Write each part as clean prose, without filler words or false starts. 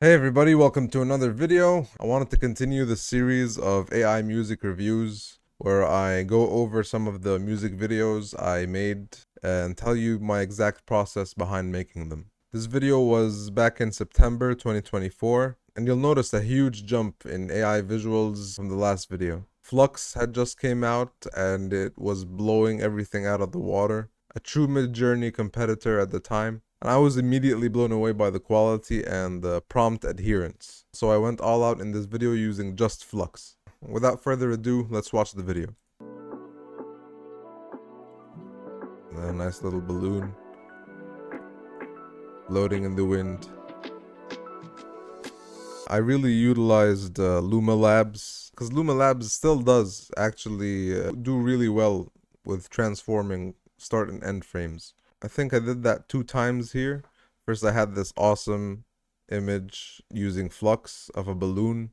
Hey everybody, welcome to another video. I wanted to continue the series of AI music reviews where I go over some of the music videos I made and tell you my exact process behind making them. This video was back in September 2024, and you'll notice a huge jump in AI visuals from the last video. Flux had just came out and it was blowing everything out of the water. A true mid-journey competitor at the time. And I was immediately blown away by the quality and the prompt adherence. So I went all out in this video using just Flux. Without further ado, let's watch the video. A nice little balloon floating in the wind. I really utilized Luma Labs because Luma Labs still does actually do really well with transforming start and end frames. I think I did that 2 times here. First, I had this awesome image using Flux of a balloon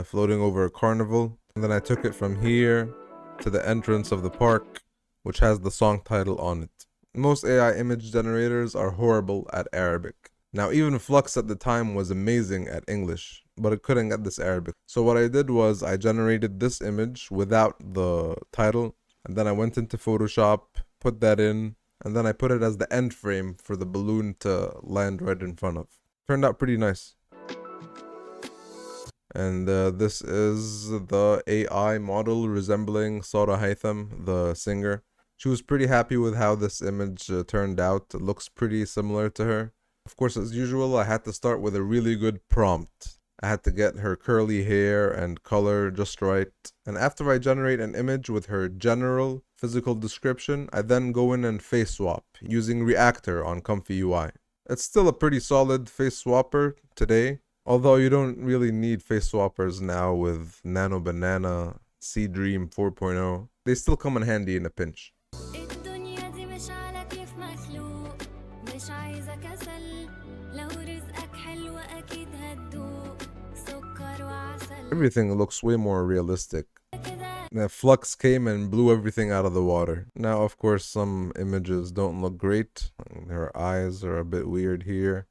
floating over a carnival. And then I took it from here to the entrance of the park, which has the song title on it. Most AI image generators are horrible at Arabic. Now, even Flux at the time was amazing at English, but it couldn't get this Arabic. So what I did was I generated this image without the title, and then I went into Photoshop, put that in, and then I put it as the end frame for the balloon to land right in front of. Turned out pretty nice. And this is the AI model resembling Sarah Haytham, the singer. She was pretty happy with how this image turned out. It looks pretty similar to her. Of course, as usual, I had to start with a really good prompt. I had to get her curly hair and color just right. And after I generate an image with her general physical description, I then go in and face swap using Reactor on Comfy UI. It's still a pretty solid face swapper today, although you don't really need face swappers now with Nano Banana, Dream 4.0. They still come in handy in a pinch. Everything looks way more realistic. The Flux came and blew everything out of the water. Now, of course, some images don't look great. Her eyes are a bit weird here.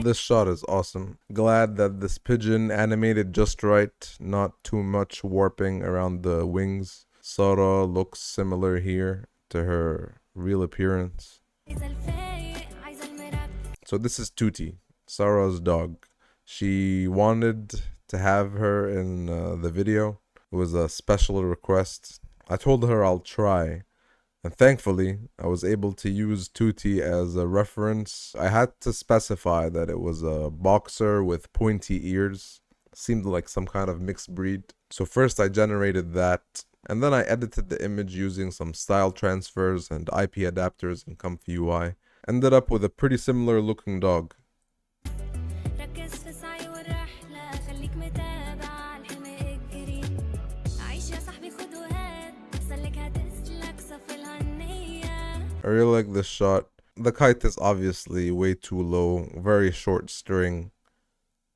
This shot is awesome. Glad that this pigeon animated just right, not too much warping around the wings. Sarah looks similar here to her real appearance. So this is Tuti, Sarah's dog. She wanted to have her in the video. It was a special request. I told her I'll try. And thankfully, I was able to use Tuti as a reference. I had to specify that it was a boxer with pointy ears. Seemed like some kind of mixed breed. So first I generated that, and then I edited the image using some style transfers and IP adapters in Comfy UI. Ended up with a pretty similar looking dog. I really like this shot. The kite is obviously way too low, very short string.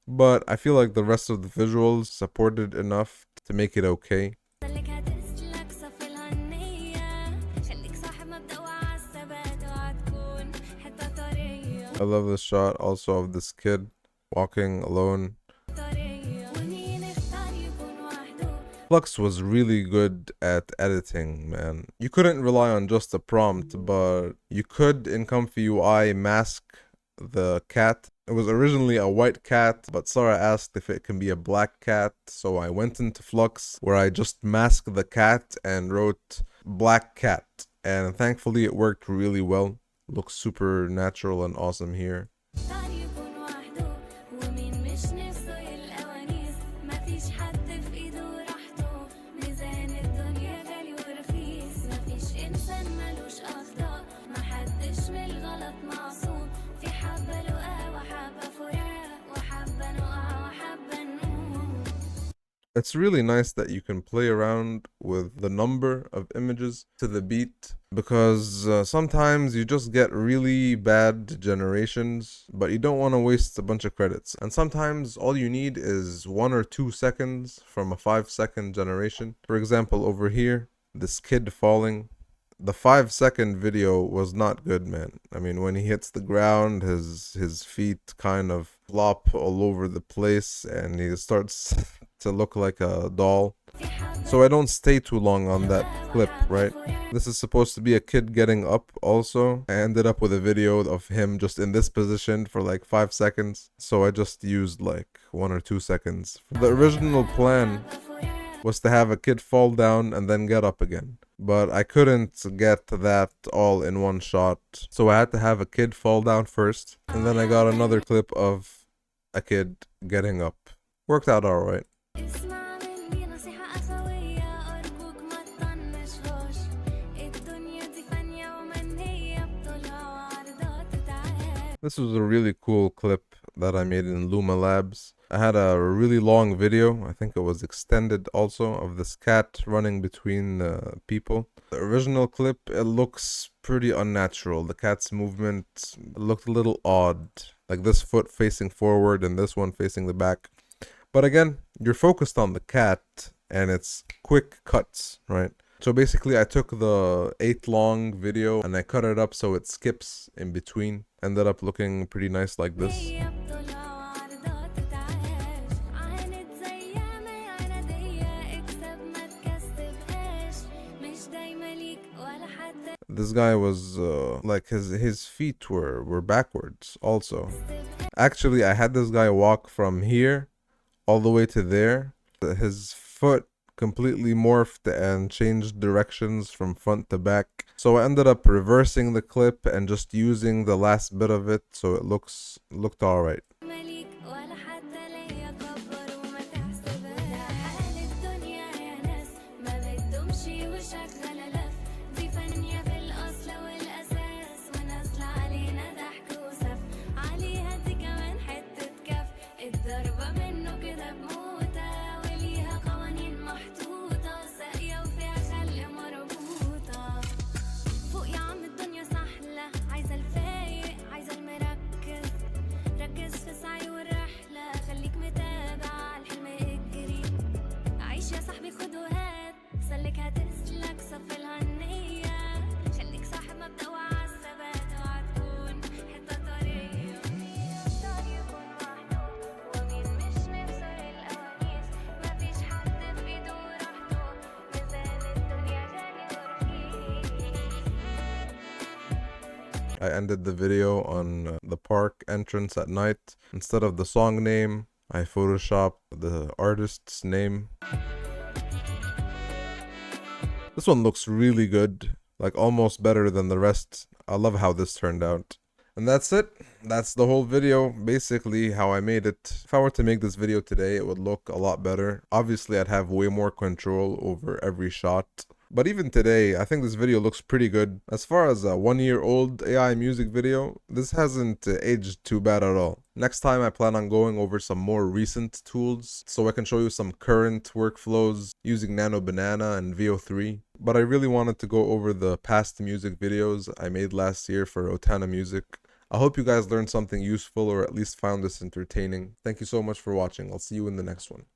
But I feel like the rest of the visuals supported enough to make it okay. I love this shot also of this kid walking alone. Flux was really good at editing, man. You couldn't rely on just a prompt, but you could in Comfy UI mask the cat. It was originally a white cat, but Sarah asked if it can be a black cat, so I went into Flux where I just masked the cat and wrote black cat, and thankfully it worked really well. Looks super natural and awesome here. It's really nice that you can play around with the number of images to the beat because sometimes you just get really bad generations, but you don't want to waste a bunch of credits. And sometimes all you need is 1 or 2 seconds from a 5 second generation. For example, over here, this kid falling. The 5 second video was not good, man. I mean, when he hits the ground, his feet kind of flop all over the place and he starts to look like a doll. So I don't stay too long on that clip, right? This is supposed to be a kid getting up also. I ended up with a video of him just in this position for like 5 seconds. So I just used like 1 or 2 seconds. The original plan was to have a kid fall down and then get up again. But I couldn't get that all in one shot. So I had to have a kid fall down first. And then I got another clip of a kid getting up. Worked out alright. This was a really cool clip that I made in Luma Labs. I had a really long video, I think it was extended also, of this cat running between people. The original clip, it looks pretty unnatural. The cat's movement looked a little odd, like this foot facing forward and this one facing the back. But again, you're focused on the cat and it's quick cuts, right? So basically I took the 8 long video and I cut it up so it skips in between. Ended up looking pretty nice like this. This guy was like his feet were backwards also. Actually, I had this guy walk from here all the way to there. His foot completely morphed and changed directions from front to back. So I ended up reversing the clip and just using the last bit of it so it looked alright. I ended the video on the park entrance at night. Instead of the song name, I photoshopped the artist's name. This one looks really good, like almost better than the rest. I love how this turned out. And that's it. That's the whole video, basically how I made it. If I were to make this video today, it would look a lot better. Obviously, I'd have way more control over every shot. But even today, I think this video looks pretty good. As far as a 1-year-old AI music video, this hasn't aged too bad at all. Next time, I plan on going over some more recent tools so I can show you some current workflows using Nano Banana and VO3. But I really wanted to go over the past music videos I made last year for Rotana Music. I hope you guys learned something useful or at least found this entertaining. Thank you so much for watching. I'll see you in the next one.